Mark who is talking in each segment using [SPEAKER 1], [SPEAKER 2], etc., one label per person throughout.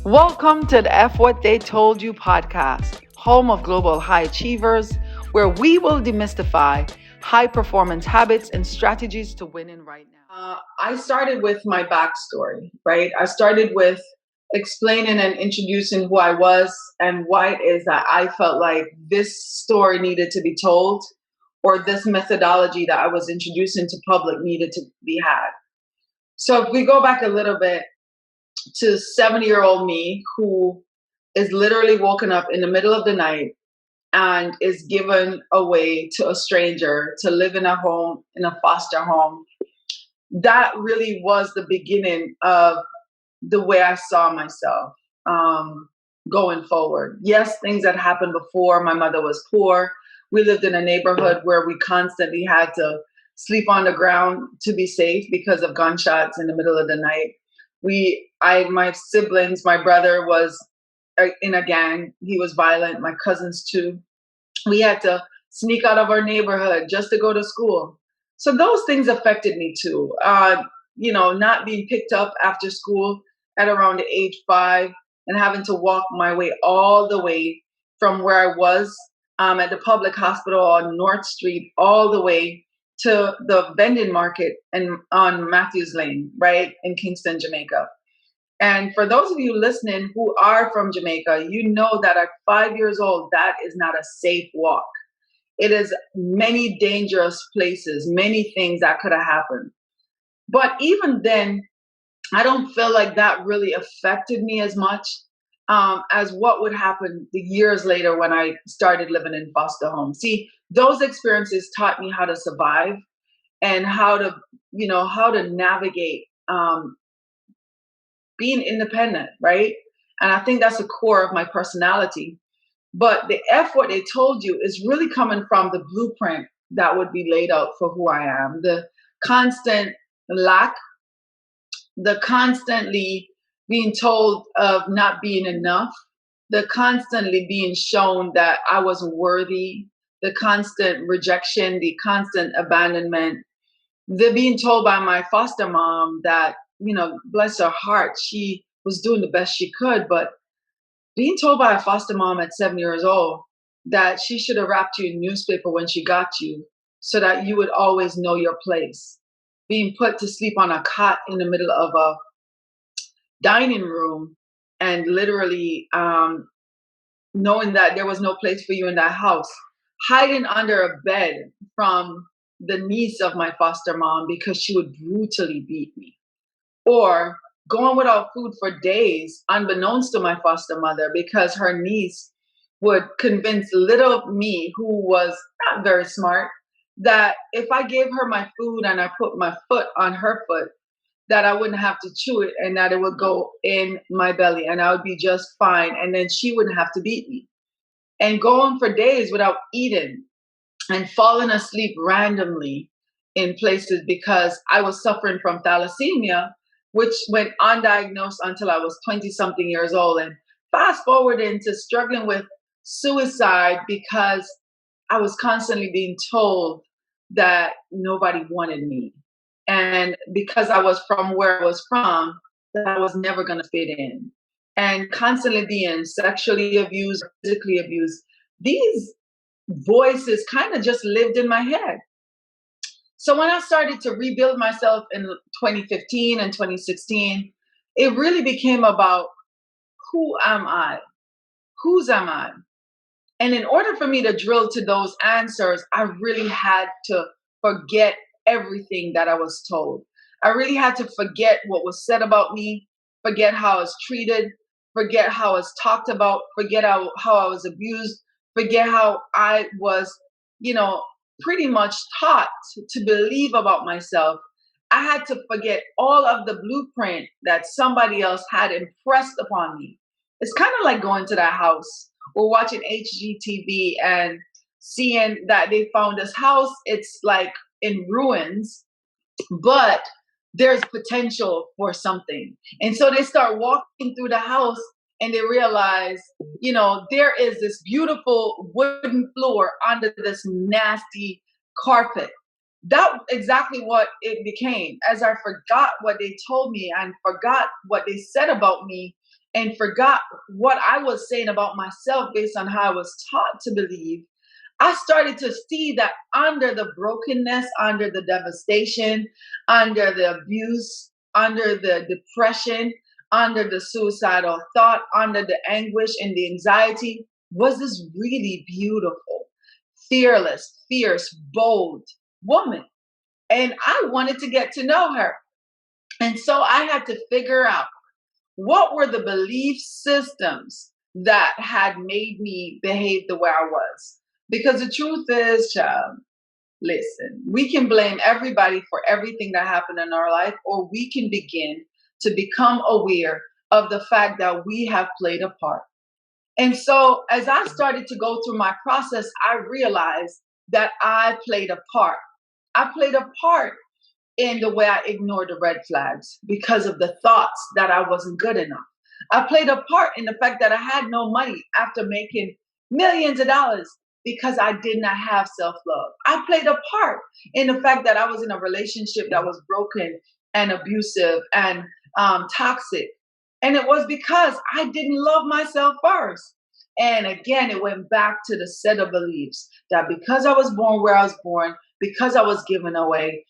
[SPEAKER 1] Welcome to the F What They Told You podcast, home of global high achievers, where we will demystify high performance habits and strategies to winning right now. I started with my backstory, right? I started with explaining and introducing who I was and why it is that I felt like this story needed to be told, or this methodology that I was introducing to public needed to be had. So if we go back a little bit, to 70-year-old me who is literally woken up in the middle of the night and is given away to a stranger to live in a home, in a foster home. That really was the beginning of the way I saw myself going forward. Yes, things that happened before. My mother was poor. We lived in a neighborhood where we constantly had to sleep on the ground to be safe because of gunshots in the middle of the night. My siblings, my brother was in a gang. He was violent. My cousins too. We had to sneak out of our neighborhood just to go to school. So those things affected me too. Not being picked up after school at around the age 5 and having to walk my way all the way from where I was at the public hospital on North Street all the way to the vending market and on Matthews Lane, right, in Kingston, Jamaica. And for those of you listening who are from Jamaica, you know that at 5 years old, that is not a safe walk. It is many dangerous places, many things that could have happened. But even then, I don't feel like that really affected me as much as what would happen the years later when I started living in foster homes. See, those experiences taught me how to survive and how to navigate being independent, right? And I think that's the core of my personality. But the F what they told you is really coming from the blueprint that would be laid out for who I am. The constant lack, the constantly being told of not being enough, the constantly being shown that I wasn't worthy, the constant rejection, the constant abandonment, the being told by my foster mom that, bless her heart, she was doing the best she could, but being told by a foster mom at 7 years old that she should have wrapped you in newspaper when she got you so that you would always know your place. Being put to sleep on a cot in the middle of a dining room and literally knowing that there was no place for you in that house. Hiding under a bed from the niece of my foster mom because she would brutally beat me. Or going without food for days, unbeknownst to my foster mother, because her niece would convince little me, who was not very smart, that if I gave her my food and I put my foot on her foot, that I wouldn't have to chew it and that it would go in my belly and I would be just fine. And then she wouldn't have to beat me. And going for days without eating and falling asleep randomly in places because I was suffering from thalassemia, which went undiagnosed until I was 20 something years old. And fast forward into struggling with suicide because I was constantly being told that nobody wanted me. And because I was from where I was from, that I was never going to fit in. And constantly being sexually abused, physically abused. These voices kind of just lived in my head. So when I started to rebuild myself in 2015 and 2016, it really became about who am I? Whose am I? And in order for me to drill to those answers, I really had to forget everything that I was told. I really had to forget what was said about me, forget how I was treated, forget how I was talked about, forget how I was abused, forget how I was, pretty much taught to believe about myself. I had to forget all of the blueprint that somebody else had impressed upon me. It's kind of like going to that house or watching HGTV and seeing that they found this house. It's like in ruins, but there's potential for something. And so they start walking through the house and they realize, there is this beautiful wooden floor under this nasty carpet. That's exactly what it became. As I forgot what they told me and forgot what they said about me and forgot what I was saying about myself based on how I was taught to believe, I started to see that under the brokenness, under the devastation, under the abuse, under the depression, under the suicidal thought, under the anguish and the anxiety, was this really beautiful, fearless, fierce, bold woman. And I wanted to get to know her. And so I had to figure out what were the belief systems that had made me behave the way I was. Because the truth is, child, listen, we can blame everybody for everything that happened in our life, or we can begin to become aware of the fact that we have played a part. And so as I started to go through my process, I realized that I played a part. I played a part in the way I ignored the red flags because of the thoughts that I wasn't good enough. I played a part in the fact that I had no money after making millions of dollars because I did not have self love. I played a part in the fact that I was in a relationship that was broken and abusive and toxic. And it was because I didn't love myself first. And again, it went back to the set of beliefs that because I was born where I was born, because I was given away,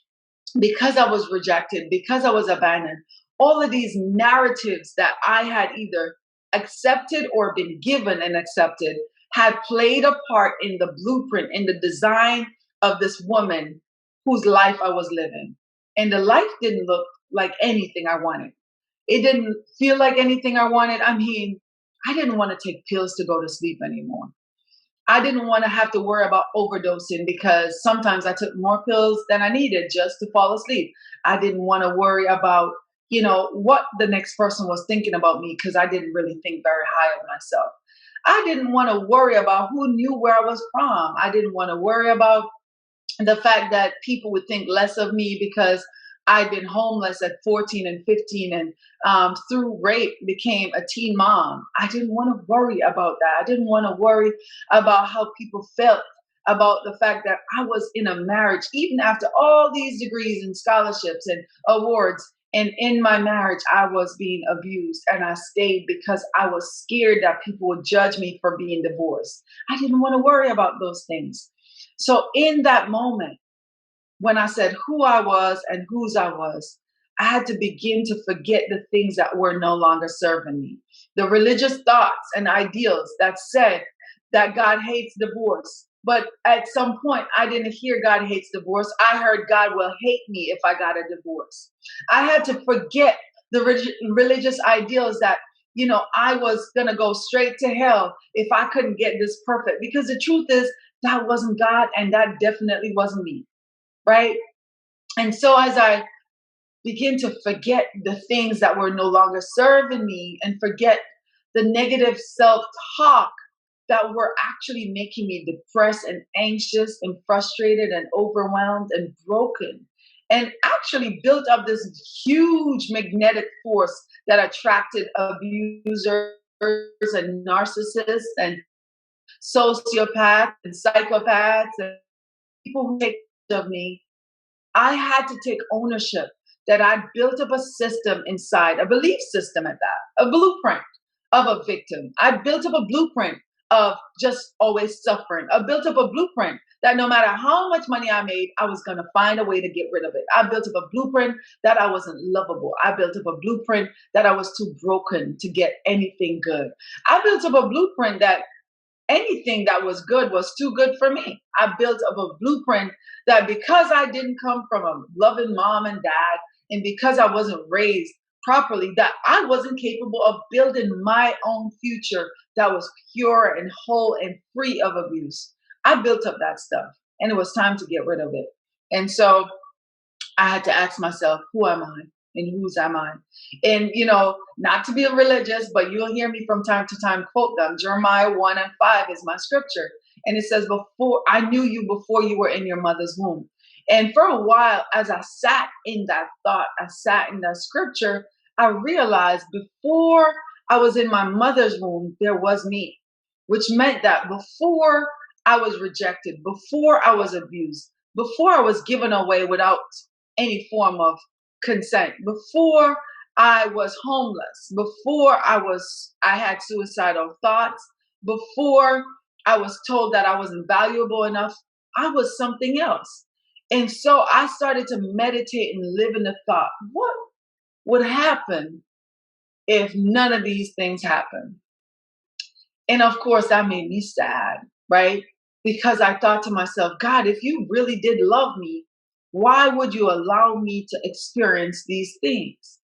[SPEAKER 1] because I was rejected, because I was abandoned, all of these narratives that I had either accepted or been given and accepted had played a part in the blueprint, in the design of this woman whose life I was living. And the life didn't look like anything I wanted. It didn't feel like anything I wanted. I mean, I didn't want to take pills to go to sleep anymore. I didn't want to have to worry about overdosing because sometimes I took more pills than I needed just to fall asleep. I didn't want to worry about, what the next person was thinking about me because I didn't really think very high of myself. I didn't want to worry about who knew where I was from. I didn't want to worry about the fact that people would think less of me because I'd been homeless at 14 and 15 and through rape became a teen mom. I didn't want to worry about that. I didn't want to worry about how people felt about the fact that I was in a marriage, even after all these degrees and scholarships and awards. And in my marriage, I was being abused and I stayed because I was scared that people would judge me for being divorced. I didn't want to worry about those things. So in that moment, when I said who I was and whose I was, I had to begin to forget the things that were no longer serving me. The religious thoughts and ideals that said that God hates divorce. But at some point, I didn't hear God hates divorce. I heard God will hate me if I got a divorce. I had to forget the religious ideals that, I was going to go straight to hell if I couldn't get this perfect. Because the truth is, that wasn't God and that definitely wasn't me. Right. And so as I begin to forget the things that were no longer serving me and forget the negative self talk that were actually making me depressed and anxious and frustrated and overwhelmed and broken, and actually built up this huge magnetic force that attracted abusers and narcissists and sociopaths and psychopaths and people who take advantage of me. I had to take ownership that I built up a system inside, a belief system at that, a blueprint of a victim. I built up a blueprint of just always suffering. I built up a blueprint that no matter how much money I made, I was going to find a way to get rid of it. I built up a blueprint that I wasn't lovable. I built up a blueprint that I was too broken to get anything good. I built up a blueprint that anything that was good was too good for me. I built up a blueprint that because I didn't come from a loving mom and dad, and because I wasn't raised properly, that I wasn't capable of building my own future that was pure and whole and free of abuse. I built up that stuff and it was time to get rid of it. And so I had to ask myself, who am I? And whose am I? And, not to be religious, but you'll hear me from time to time quote them. Jeremiah 1:5 is my scripture. And it says, before I knew you before you were in your mother's womb. And for a while, as I sat in that thought, I sat in that scripture, I realized before I was in my mother's womb, there was me, which meant that before I was rejected, before I was abused, before I was given away without any form of consent, before I was homeless. Before I had suicidal thoughts. Before I was told that I wasn't valuable enough, I was something else. And so I started to meditate and live in the thought, what would happen if none of these things happen? And of course, that made me sad, right? Because I thought to myself, God, if you really did love me, why would you allow me to experience these things?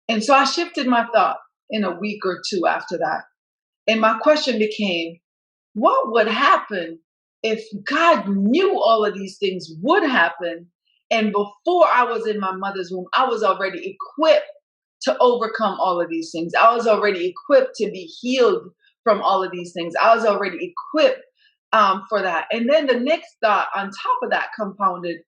[SPEAKER 1] And so I shifted my thought in a week or two after that. And my question became, what would happen if God knew all of these things would happen? And before I was in my mother's womb, I was already equipped to overcome all of these things. I was already equipped to be healed from all of these things. I was already equipped for that. And then the next thought on top of that compounded,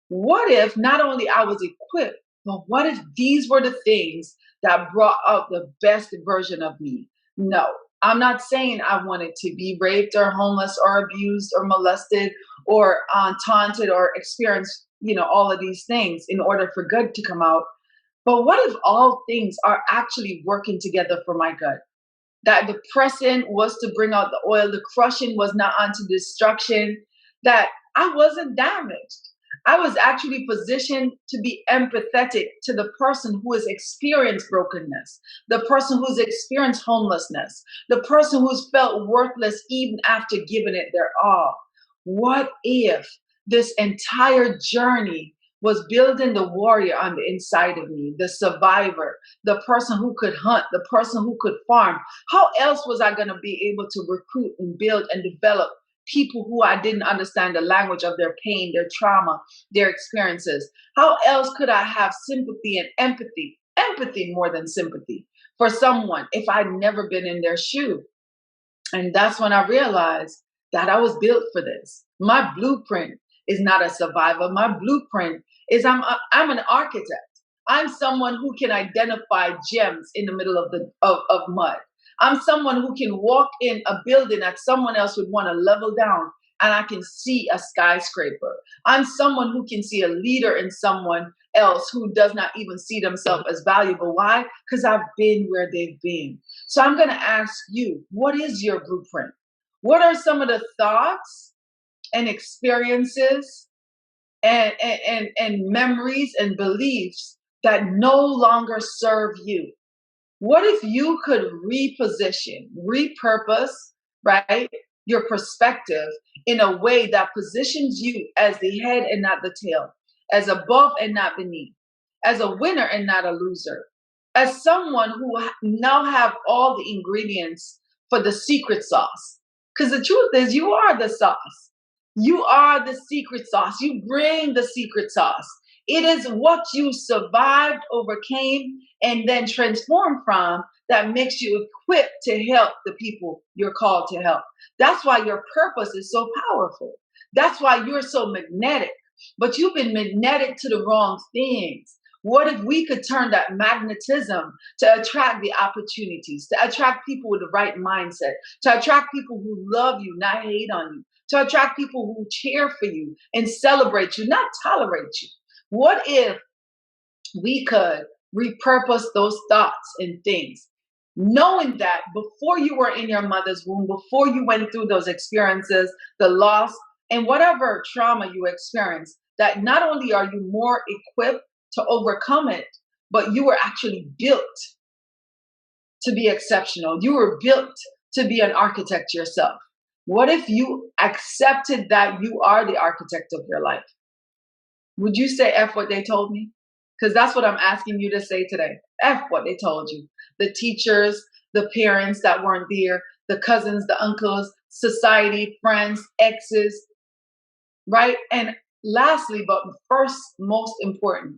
[SPEAKER 1] what if not only I was equipped, but what if these were the things that brought out the best version of me? No, I'm not saying I wanted to be raped or homeless or abused or molested or taunted or experience, all of these things in order for good to come out. But what if all things are actually working together for my good? That the pressing was to bring out the oil, the crushing was not unto destruction, that I wasn't damaged. I was actually positioned to be empathetic to the person who has experienced brokenness, the person who's experienced homelessness, the person who's felt worthless even after giving it their all. What if this entire journey was building the warrior on the inside of me, the survivor, the person who could hunt, the person who could farm? How else was I going to be able to recruit and build and develop people who I didn't understand the language of their pain, their trauma, their experiences? How else could I have sympathy and empathy more than sympathy for someone if I'd never been in their shoe? And that's when I realized that I was built for this. My blueprint is not a survivor. My blueprint is I'm an architect. I'm someone who can identify gems in the middle of mud. I'm someone who can walk in a building that someone else would want to level down and I can see a skyscraper. I'm someone who can see a leader in someone else who does not even see themselves as valuable. Why? Because I've been where they've been. So I'm going to ask you, what is your blueprint? What are some of the thoughts and experiences and memories and beliefs that no longer serve you? What if you could reposition, repurpose, right, your perspective in a way that positions you as the head and not the tail, as above and not beneath, as a winner and not a loser, as someone who now have all the ingredients for the secret sauce? Because the truth is, you are the sauce. You are the secret sauce. You bring the secret sauce. It is what you survived, overcame, and then transformed from that makes you equipped to help the people you're called to help. That's why your purpose is so powerful. That's why you're so magnetic. But you've been magnetic to the wrong things. What if we could turn that magnetism to attract the opportunities, to attract people with the right mindset, to attract people who love you, not hate on you, to attract people who cheer for you and celebrate you, not tolerate you? What if we could repurpose those thoughts and things, knowing that before you were in your mother's womb, before you went through those experiences, the loss, and whatever trauma you experienced, that not only are you more equipped to overcome it, but you were actually built to be exceptional. You were built to be an architect yourself. What if you accepted that you are the architect of your life? Would you say F what they told me? Because that's what I'm asking you to say today. F what they told you. The teachers, the parents that weren't there, the cousins, the uncles, society, friends, exes, right? And lastly, but first, most important,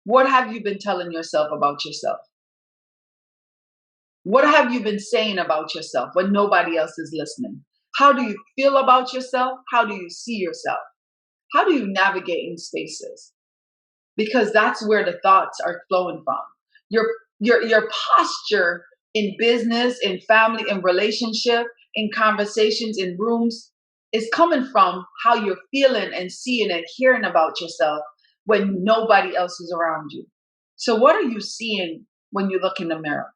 [SPEAKER 1] what have you been telling yourself about yourself? What have you been saying about yourself when nobody else is listening? How do you feel about yourself? How do you see yourself? How do you navigate in spaces? Because that's where the thoughts are flowing from. Your posture in business, in family, in relationship, in conversations, in rooms is coming from how you're feeling and seeing and hearing about yourself when nobody else is around you. So, what are you seeing when you look in the mirror?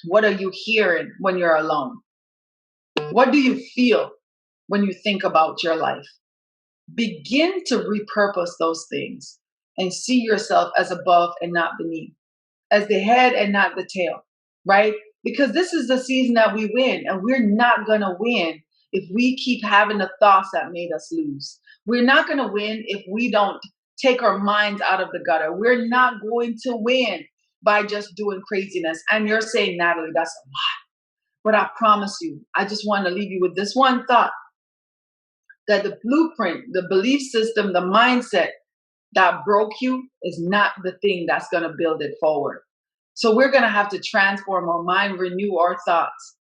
[SPEAKER 1] What are you hearing when you're alone? What do you feel when you think about your life? Begin to repurpose those things and see yourself as above and not beneath, as the head and not the tail, right? Because this is the season that we win, and we're not going to win if we keep having the thoughts that made us lose. We're not going to win if we don't take our minds out of the gutter. We're not going to win by just doing craziness. And you're saying, Natalie, that's a lot. But I promise you, I just want to leave you with this one thought, that the blueprint, the belief system, the mindset that broke you is not the thing that's going to build it forward. So we're going to have to transform our mind, renew our thoughts.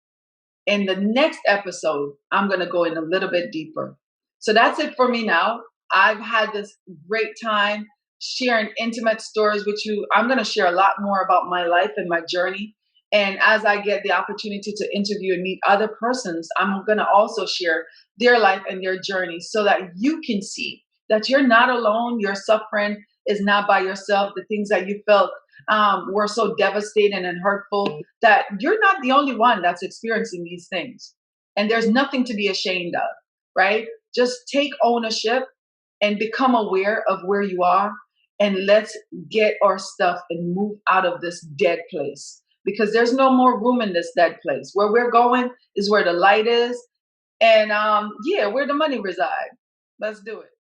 [SPEAKER 1] In the next episode, I'm going to go in a little bit deeper. So that's it for me now. I've had this great time sharing intimate stories with you. I'm going to share a lot more about my life and my journey. And as I get the opportunity to interview and meet other persons, I'm going to also share their life and their journey so that you can see that you're not alone. Your suffering is not by yourself. The things that you felt were so devastating and hurtful, that you're not the only one that's experiencing these things. And there's nothing to be ashamed of, right? Just take ownership and become aware of where you are. And let's get our stuff and move out of this dead place, because there's no more room in this dead place. Where we're going is where the light is. And yeah, where the money resides. Let's do it.